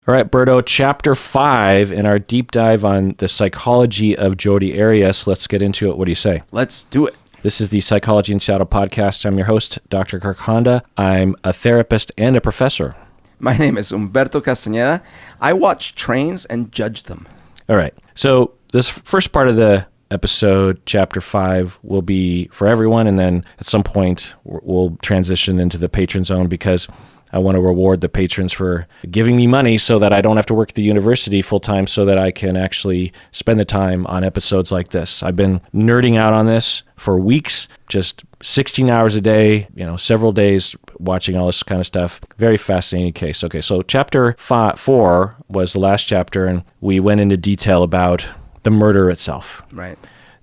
All right, Berto, chapter 5 in our deep dive on the psychology of Jodi Arias. Let's get into it. What do you say? Let's do it. This is the Psychology in Seattle podcast. I'm your host, Dr. Kirk Honda. I'm a therapist and a professor. My name is Humberto Castañeda. I watch trains and judge them. All right. So this first part of the episode, chapter 5, will be for everyone. And then at some point, we'll transition into the patron zone because I want to reward the patrons for giving me money so that I don't have to work at the university full time so that I can actually spend the time on episodes like this. I've been nerding out on this for weeks, just 16 hours a day, several days watching all this kind of stuff. Very fascinating case. Okay, so chapter 4 was the last chapter, and we went into detail about the murder itself. Right.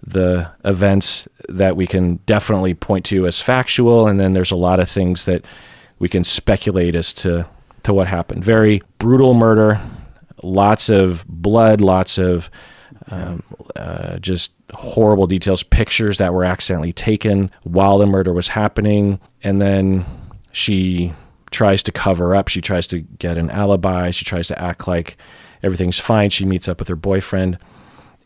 The events that we can definitely point to as factual, and then there's a lot of things that we can speculate as to what happened. Very brutal murder, lots of blood, lots of just horrible details, pictures that were accidentally taken while the murder was happening. And then she tries to cover up. She tries to get an alibi. She tries to act like everything's fine. She meets up with her boyfriend.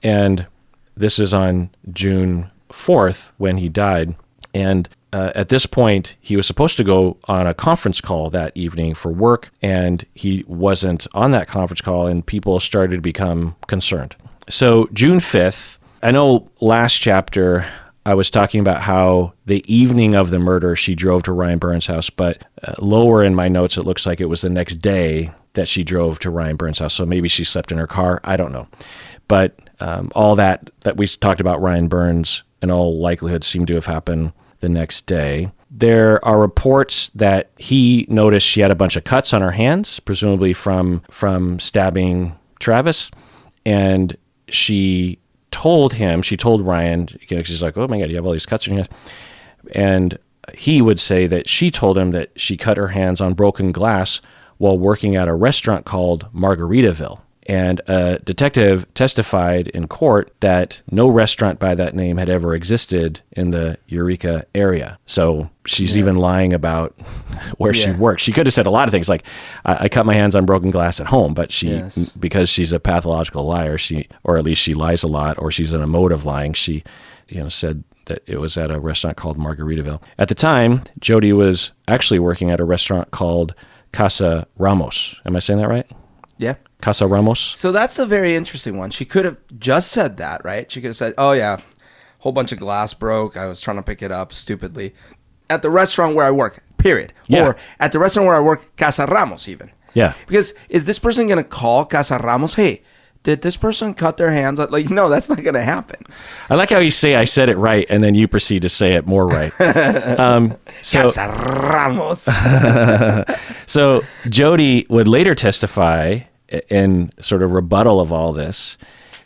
And this is on June 4th when he died. And at this point, he was supposed to go on a conference call that evening for work, and he wasn't on that conference call, and people started to become concerned. So June 5th, I know last chapter I was talking about how the evening of the murder, she drove to Ryan Burns' house, but lower in my notes, it looks like it was the next day that she drove to Ryan Burns' house. So maybe she slept in her car. I don't know. But all that we talked about Ryan Burns in all likelihood seemed to have happened the next day. There are reports that he noticed she had a bunch of cuts on her hands, presumably from stabbing Travis, and she told Ryan, she's like, oh my God, you have all these cuts on your hands. And he would say that she told him that she cut her hands on broken glass while working at a restaurant called Margaritaville. And a detective testified in court that no restaurant by that name had ever existed in the Eureka area. So she's even lying about where she worked. She could have said a lot of things like, I cut my hands on broken glass at home, but because she's a pathological liar, or at least she lies a lot, or she's in a mode of lying, she said that it was at a restaurant called Margaritaville. At the time, Jodi was actually working at a restaurant called Casa Ramos. Am I saying that right? Yeah. Casa Ramos. So that's a very interesting one. She could have just said that, right? She could have said, oh yeah, whole bunch of glass broke. I was trying to pick it up stupidly. At the restaurant where I work, period. Yeah. Or at the restaurant where I work, Casa Ramos even. Yeah. Because is this person going to call Casa Ramos, hey, did this person cut their hands? Like, no, that's not going to happen. I like how you say I said it right, and then you proceed to say it more right. Casa Ramos. So Jodi would later testify in sort of rebuttal of all this,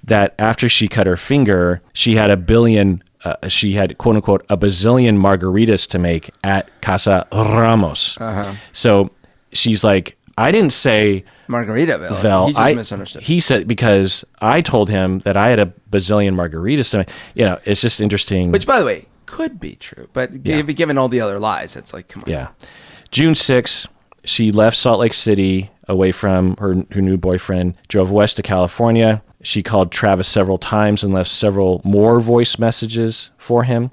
that after she cut her finger, she had quote unquote a bazillion margaritas to make at Casa Ramos. Uh-huh. So she's like, I didn't say Margaritaville. He just misunderstood. He said, because I told him that I had a bazillion margaritas to make. It's just interesting. Which, by the way, could be true, but given all the other lies, it's like, come on. Yeah. June 6th, she left Salt Lake City away from her new boyfriend, drove west to California. She called Travis several times and left several more voicemail messages for him.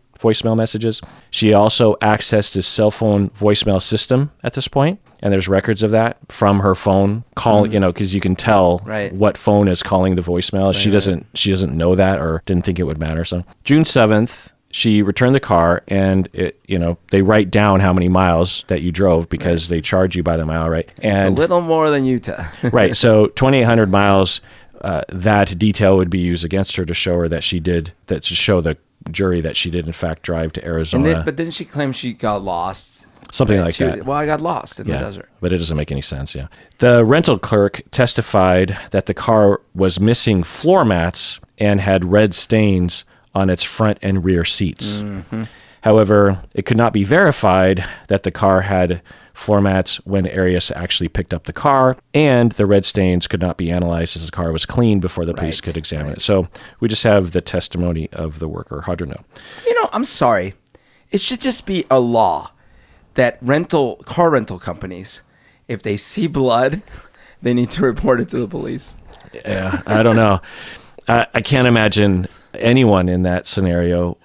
She also accessed his cell phone voicemail system at this point, and there's records of that from her phone calling, because you can tell what phone is calling the voicemail. She doesn't know that or didn't think it would matter. So June 7th, she returned the car, and they write down how many miles that you drove because they charge you by the mile, right? And it's a little more than Utah. Right. So 2,800 miles, that detail would be used against her to show her that she did, to show the jury that she did in fact drive to Arizona. But didn't she claim she got lost? Something like that. Well, I got lost in the desert. But it doesn't make any sense, yeah. The rental clerk testified that the car was missing floor mats and had red stains on its front and rear seats. Mm-hmm. However, it could not be verified that the car had floor mats when Arias actually picked up the car, and the red stains could not be analyzed as the car was clean before the police could examine it. So we just have the testimony of the worker. Hard to know. I'm sorry. It should just be a law that car rental companies, if they see blood, they need to report it to the police. Yeah, I don't know. I can't imagine anyone in that scenario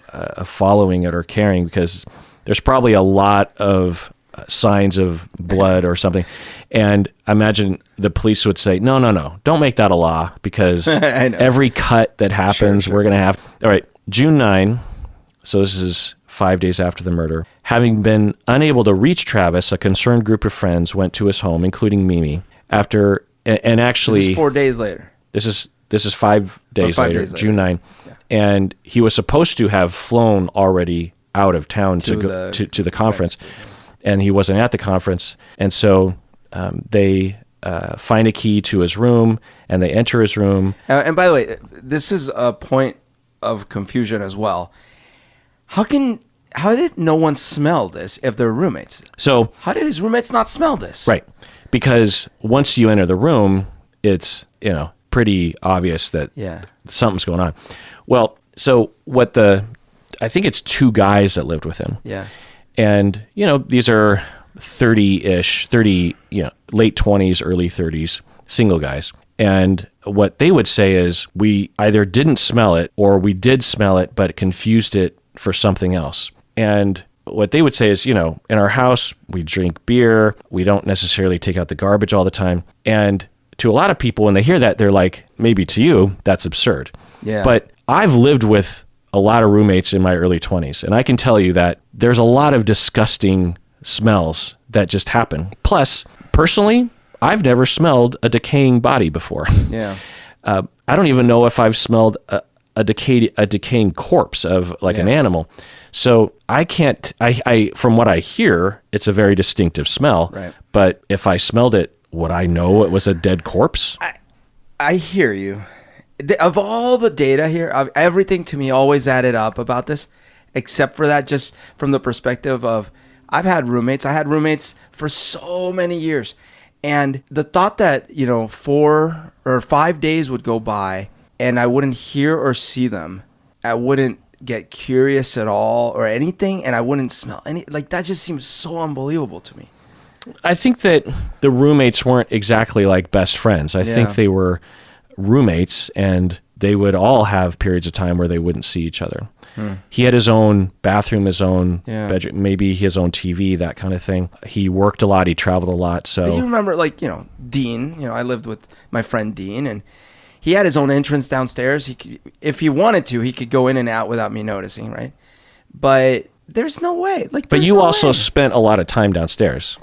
following it or caring, because there's probably a lot of signs of blood or something. And I imagine the police would say, no, don't make that a law, because every cut that happens, we're going to have. All right, June 9, so this is 5 days after the murder. Having been unable to reach Travis, a concerned group of friends went to his home, including Mimi. And actually, this is 4 days later. This is 5 days later, June 9. Yeah. And he was supposed to have flown already out of town to go to the conference, and he wasn't at the conference. And so they find a key to his room, and they enter his room. And by the way, this is a point of confusion as well. How did no one smell this if they're roommates? So how did his roommates not smell this? Right. Because once you enter the room, it's, pretty obvious that something's going on. Well, so I think it's two guys that lived with him. Yeah. And, these are 30-ish, late 20s, early 30s, single guys. And what they would say is, we either didn't smell it or we did smell it, but confused it for something else. And what they would say is, in our house, we drink beer. We don't necessarily take out the garbage all the time. And to a lot of people, when they hear that, they're like, maybe to you, that's absurd. Yeah. But I've lived with a lot of roommates in my early 20s, and I can tell you that there's a lot of disgusting smells that just happen. Plus, personally, I've never smelled a decaying body before. Yeah. I don't even know if I've smelled a decaying corpse of an animal. So I can't, from what I hear, it's a very distinctive smell. Right. But if I smelled it, would I know it was a dead corpse? I hear you. Of all the data here, everything to me always added up about this, except for that, just from the perspective of, I had roommates for so many years. And the thought that, 4 or 5 days would go by and I wouldn't hear or see them, I wouldn't get curious at all or anything, and I wouldn't smell any, that just seems so unbelievable to me. I think that the roommates weren't exactly like best friends. I think they were roommates, and they would all have periods of time where they wouldn't see each other. He had his own bathroom, his own bedroom, maybe his own TV, that kind of thing. He worked a lot. He traveled a lot. So but you remember, Dean, I lived with my friend Dean, and he had his own entrance downstairs. He could, if he wanted to, he could go in and out without me noticing, right? But there's no way. But you also spent a lot of time downstairs.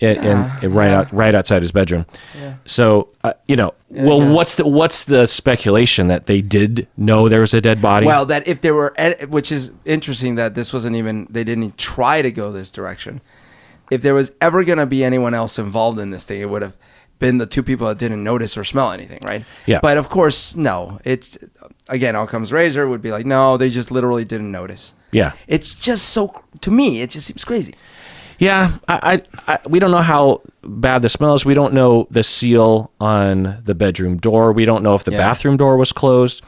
Right outside his bedroom. Yeah. So, what's the speculation that they did know there was a dead body? Well, that if there were, which is interesting that this wasn't even, they didn't even try to go this direction. If there was ever going to be anyone else involved in this thing, it would have been the two people that didn't notice or smell anything, right? Yeah. But of course, no. It's, again, Occam's razor would be like, no, they just literally didn't notice. Yeah. It's just so, to me, it just seems crazy. Yeah, we don't know how bad the smell is. We don't know the seal on the bedroom door. We don't know if the bathroom door was closed.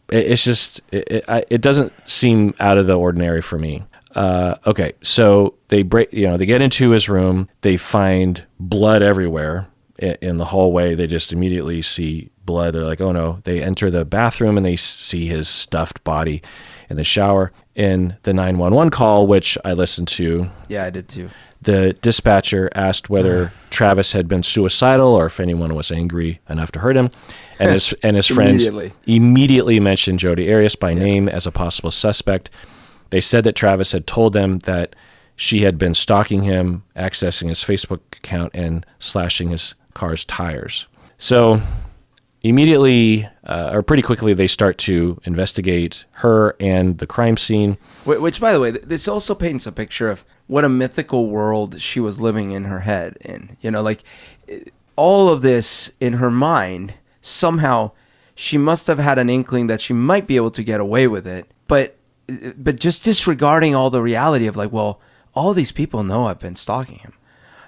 It's just it doesn't seem out of the ordinary for me. Okay, so they they get into his room. They find blood everywhere in the hallway. They just immediately see blood. They're like, oh no. They enter the bathroom and they see his stuffed body in the shower. In the 911 call, which I listened to. Yeah, I did too. The dispatcher asked whether Travis had been suicidal or if anyone was angry enough to hurt him. And his friends immediately mentioned Jodi Arias by name as a possible suspect. They said that Travis had told them that she had been stalking him, accessing his Facebook account, and slashing his car's tires. So immediately, or pretty quickly, they start to investigate her and the crime scene. Which, by the way, this also paints a picture of what a mythical world she was living in her head in. All of this in her mind, somehow she must have had an inkling that she might be able to get away with it. But just disregarding all the reality of all these people know I've been stalking him.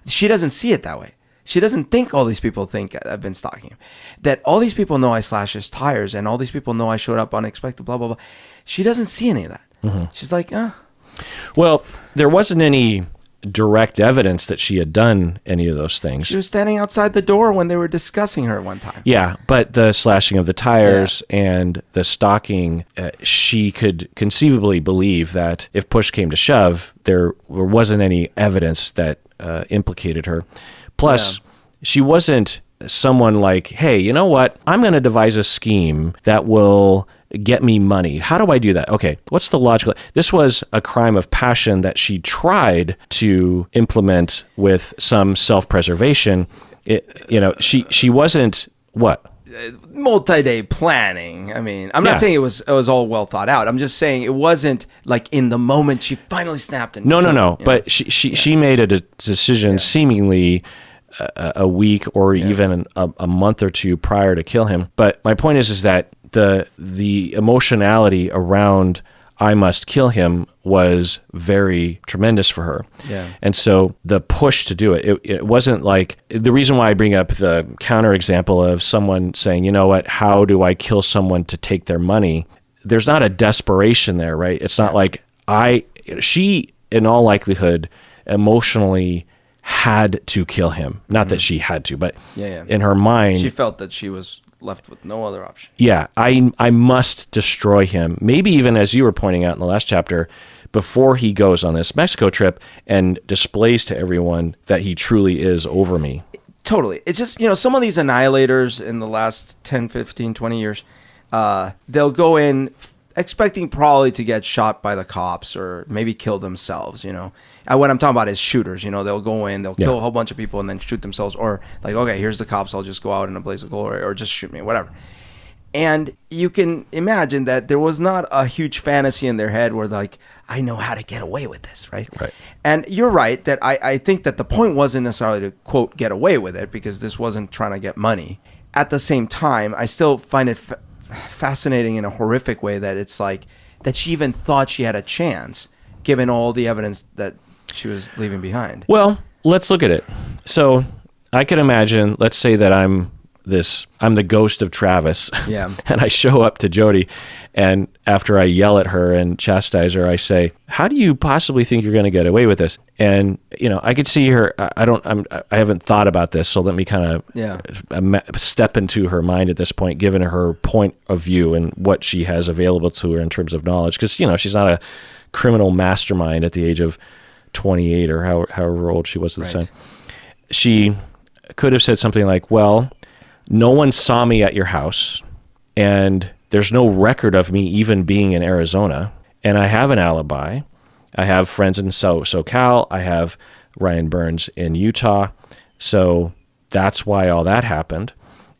She doesn't see it that way. She doesn't think all these people think I've been stalking him. That all these people know I slashed his tires and all these people know I showed up unexpected, blah, blah, blah. She doesn't see any of that. Mm-hmm. She's like, Well, there wasn't any direct evidence that she had done any of those things. She was standing outside the door when they were discussing her one time. Yeah, but the slashing of the tires and the stalking, she could conceivably believe that if push came to shove, there wasn't any evidence that implicated her. Plus, she wasn't someone like, hey, you know what? I'm going to devise a scheme that will get me money. How do I do that? Okay, what's the logical? This was a crime of passion that she tried to implement with some self-preservation. She wasn't what? Multi-day planning. I mean, I'm not saying it was all well thought out. I'm just saying it wasn't like in the moment she finally snapped and No. But she made a decision seemingly a week or even a month or two prior to kill him. But my point is that the emotionality around I must kill him was very tremendous for her. Yeah. And so the push to do it wasn't like, the reason why I bring up the counterexample of someone saying, you know what, how do I kill someone to take their money? There's not a desperation there, right? It's not like she, in all likelihood, emotionally had to kill him. Not that she had to, but in her mind, she felt that she was left with no other option. Yeah, I must destroy him. Maybe even, as you were pointing out in the last chapter, before he goes on this Mexico trip and displays to everyone that he truly is over me. Totally. It's just, some of these annihilators in the last 10, 15, 20 years, they'll go in expecting probably to get shot by the cops or maybe kill themselves, And what I'm talking about is shooters, they'll go in, they'll kill a whole bunch of people and then shoot themselves, or like, okay, here's the cops, I'll just go out in a blaze of glory, or just shoot me, whatever. And you can imagine that there was not a huge fantasy in their head where like, I know how to get away with this, right? Right. And you're right that I think that the point wasn't necessarily to, quote, get away with it, because this wasn't trying to get money. At the same time, I still find it fascinating in a horrific way that it's like that she even thought she had a chance given all the evidence that she was leaving behind. Well, let's look at it. So I could imagine, let's say that I'm the ghost of Travis. Yeah. And I show up to Jodi, and after I yell at her and chastise her, I say, how do you possibly think you're going to get away with this? And, I could see her, I haven't thought about this, so let me kind of step into her mind at this point, given her point of view and what she has available to her in terms of knowledge. Because, she's not a criminal mastermind at the age of 28 or however old she was at the time. She could have said something like, well, no one saw me at your house, and there's no record of me even being in Arizona, and I have an alibi. I have friends in SoCal. I have Ryan Burns in Utah. So that's why all that happened.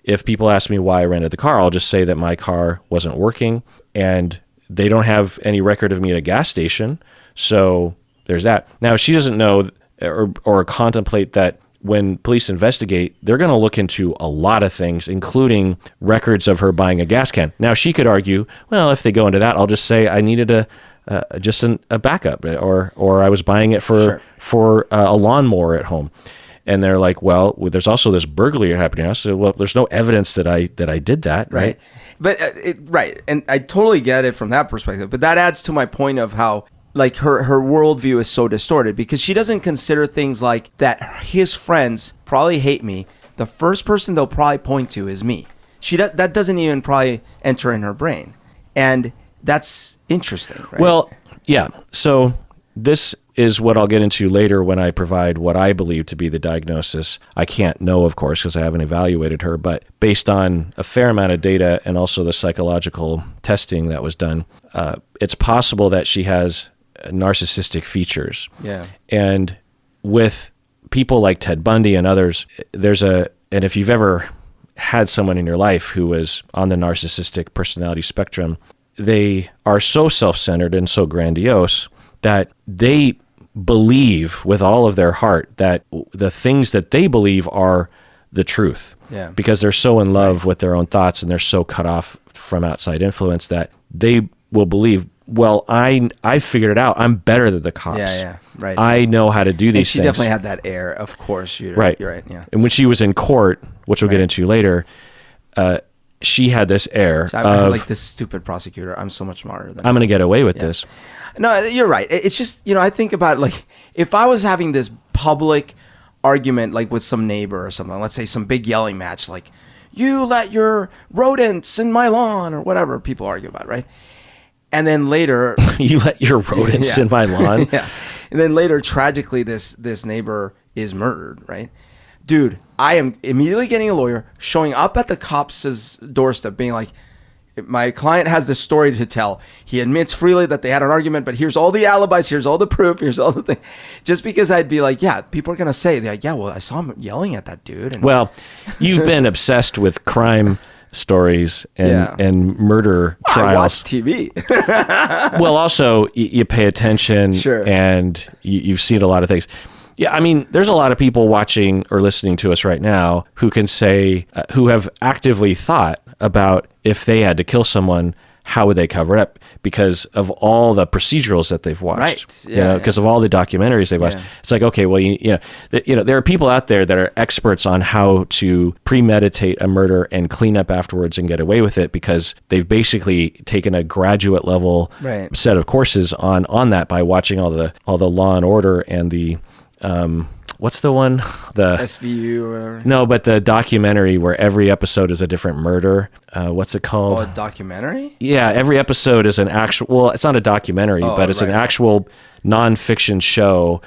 If people ask me why I rented the car, I'll just say that my car wasn't working, and they don't have any record of me at a gas station. So there's that. Now, she doesn't know or contemplate that when police investigate, they're going to look into a lot of things, including records of her buying a gas can. Now, she could argue, well, if they go into that, I'll just say I needed a backup, or I was buying it for a lawnmower at home. And they're like, well, there's also this burglary happening now. So, well, there's no evidence that I did that, right? But and I totally get it from that perspective. But that adds to my point of how, like, her worldview is so distorted, because she doesn't consider things like that his friends probably hate me. The first person they'll probably point to is me. That doesn't even probably enter in her brain. And that's interesting, right? Well, yeah. So this is what I'll get into later when I provide what I believe to be the diagnosis. I can't know, of course, because I haven't evaluated her, but based on a fair amount of data and also the psychological testing that was done, it's possible that she has narcissistic features. Yeah. And with people like Ted Bundy and others, and if you've ever had someone in your life who was on the narcissistic personality spectrum, they are so self-centered and so grandiose that they believe with all of their heart that the things that they believe are the truth. Yeah. Because they're so in love with their own thoughts, and they're so cut off from outside influence that they will believe, well, I figured it out. I'm better than the cops. Yeah, right. I know how to do these she things. definitely had that air, of course. You're right, yeah. And when she was in court, which we'll get into later, she had this air I'm of, like this stupid prosecutor. I'm so much smarter than I'm going to get away with this. No, you're right. It's just, I think about like if I was having this public argument like with some neighbor or something, let's say some big yelling match, like you let your rodents in my lawn or whatever people argue about, right? And then later, you let your rodents in my lawn. Yeah. And then later, tragically, this neighbor is murdered, right? Dude, I am immediately getting a lawyer, showing up at the cops' doorstep, being like, my client has this story to tell. He admits freely that they had an argument, but here's all the alibis, here's all the proof, here's all the thing. Just because I'd be like, yeah, people are going to say, they're like, yeah, well, I saw him yelling at that dude. And well, you've been obsessed with crime stories and murder trials. I watch TV. Well, also, you pay attention, Sure. and you've seen a lot of things. Yeah, I mean, there's a lot of people watching or listening to us right now who can say, who have actively thought about if they had to kill someone, how would they cover it up? Because of all the procedurals that they've watched, right? Yeah, because of all the documentaries they've watched. It's like, okay, well, there are people out there that are experts on how to premeditate a murder and clean up afterwards and get away with it because they've basically taken a graduate level set of courses on that by watching all the Law and Order and the what's the one? The SVU or whatever. No, but the documentary where every episode is a different murder. What's it called? Oh, a documentary? Yeah, every episode is an actual. Well, it's not a documentary, but it's an actual nonfiction show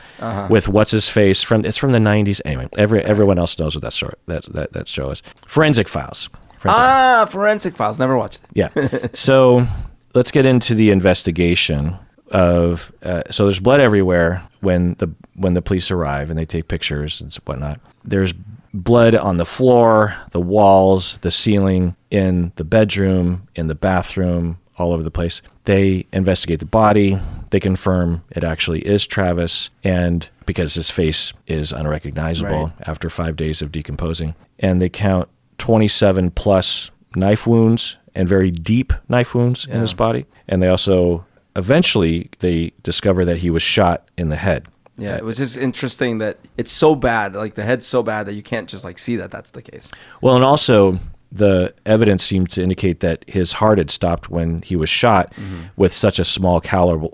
with what's his face from. It's from the '90s. Anyway, everyone else knows what that show is. Forensic Files. Forensic Files. Never watched it. Yeah. So let's get into the investigation of. So there's blood everywhere when the police arrive and they take pictures and whatnot. There's blood on the floor, the walls, the ceiling, in the bedroom, in the bathroom, all over the place. They investigate the body. They confirm it actually is Travis, and because his face is unrecognizable after 5 days of decomposing. And they count 27 plus knife wounds and very deep knife wounds in his body. And they also, eventually, they discover that he was shot in the head. Yeah, it was just interesting that it's so bad, like the head's so bad that you can't just like see that that's the case. Well, and also the evidence seemed to indicate that his heart had stopped when he was shot with such a small caliber.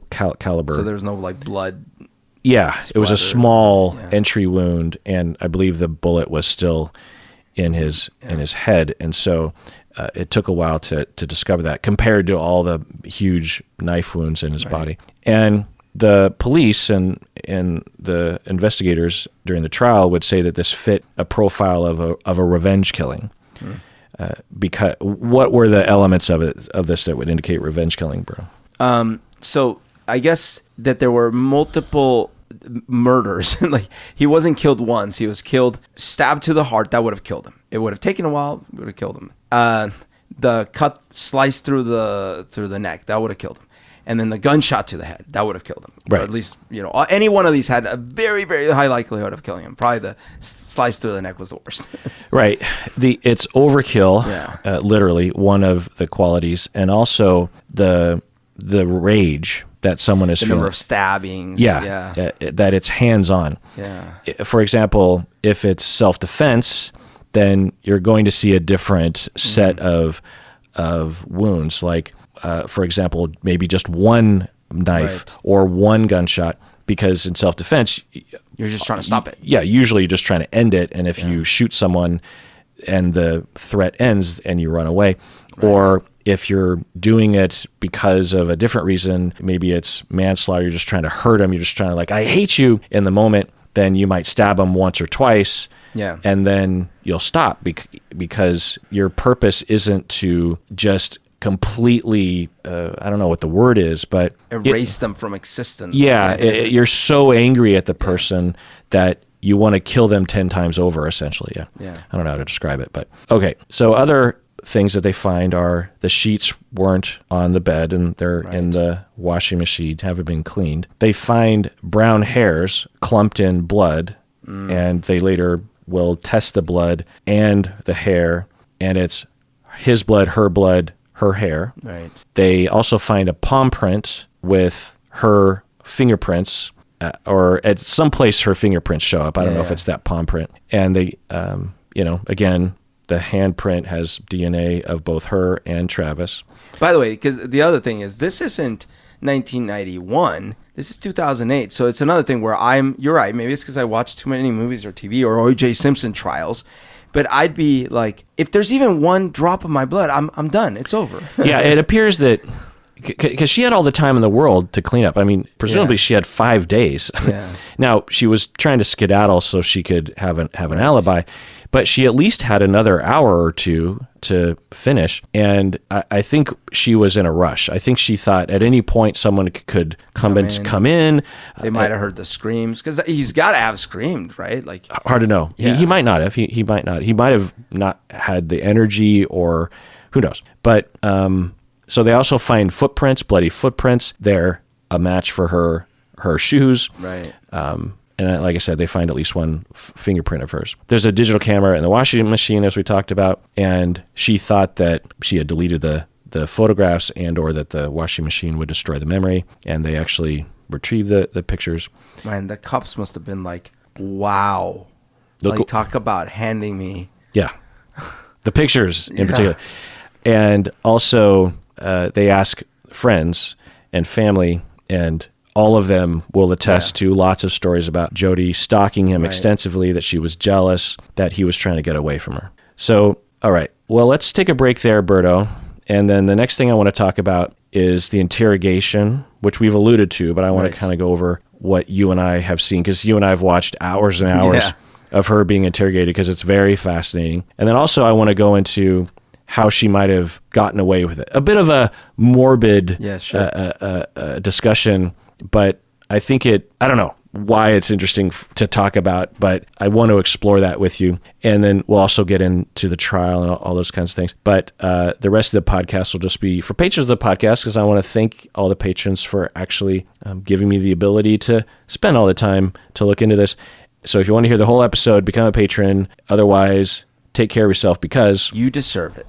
So there was no like blood. Yeah, it was a small entry wound, and I believe the bullet was still in his head, and so it took a while to discover that compared to all the huge knife wounds in his body. And the police and the investigators during the trial would say that this fit a profile of a revenge killing. Because what were the elements of this that would indicate revenge killing, bro? So I guess that there were multiple murders. Like he wasn't killed once; he was killed, stabbed to the heart. That would have killed him. It would have taken a while. It would have killed him. The cut sliced through the neck. That would have killed him. And then the gunshot to the head, that would have killed him. Right. Or at least, any one of these had a very, very high likelihood of killing him. Probably the slice through the neck was the worst. Right. It's overkill, literally, one of the qualities. And also the rage that someone is feeling. The number of stabbings. That it's hands-on. Yeah. For example, if it's self-defense, then you're going to see a different set of wounds, like... for example, maybe just one knife or one gunshot, because in self-defense, you're just trying to stop it. Yeah, usually you're just trying to end it. And if you shoot someone and the threat ends and you run away, or if you're doing it because of a different reason, maybe it's manslaughter, you're just trying to hurt them, you're just trying to I hate you in the moment, then you might stab them once or twice. Yeah. And then you'll stop because your purpose isn't to just completely, I don't know what the word is, but... erase them from existence. Yeah, you're so angry at the person that you want to kill them 10 times over, essentially. Yeah. I don't know how to describe it, but... Okay, so other things that they find are the sheets weren't on the bed and they're in the washing machine, haven't been cleaned. They find brown hairs clumped in blood, and they later will test the blood and the hair, and it's his blood, her hair. Right. They also find a palm print with her fingerprints, or at some place her fingerprints show up. I don't know if it's that palm print. And they, again, The handprint has DNA of both her and Travis. By the way, because the other thing is, this isn't 1991. This is 2008. So it's another thing where you're right. Maybe it's because I watched too many movies or TV or O.J. Simpson trials. But I'd be like, if there's even one drop of my blood, I'm done. It's over. Yeah, it appears that because she had all the time in the world to clean up. I mean, presumably she had 5 days. Yeah. Now, she was trying to skedaddle so she could have an alibi, but she at least had another hour or two to finish. And I think she was in a rush. I think she thought at any point someone could come in. They might have heard the screams, because he's got to have screamed, right? Like, hard to know. Yeah. He might not have. He might not. He might have not had the energy, or who knows. But so they also find footprints, bloody footprints. They're a match for her shoes. Right. And like I said, they find at least one fingerprint of hers. There's a digital camera in the washing machine, as we talked about, and she thought that she had deleted the photographs and or that the washing machine would destroy the memory, and they actually retrieved the pictures. Man, the cops must have been like, wow. Talk about handing me. Yeah. The pictures in particular. And also, they ask friends and family, and all of them will attest to lots of stories about Jodi stalking him extensively, that she was jealous, that he was trying to get away from her. So, all right. Well, let's take a break there, Berto. And then the next thing I want to talk about is the interrogation, which we've alluded to, but I want to kind of go over what you and I have seen, because you and I have watched hours and hours of her being interrogated, because it's very fascinating. And then also I want to go into how she might have gotten away with it. A bit of a morbid discussion, but I think I don't know why it's interesting to talk about, but I want to explore that with you. And then we'll also get into the trial and all those kinds of things. But the rest of the podcast will just be for patrons of the podcast, because I want to thank all the patrons for actually giving me the ability to spend all the time to look into this. So if you want to hear the whole episode, become a patron. Otherwise, take care of yourself, because you deserve it.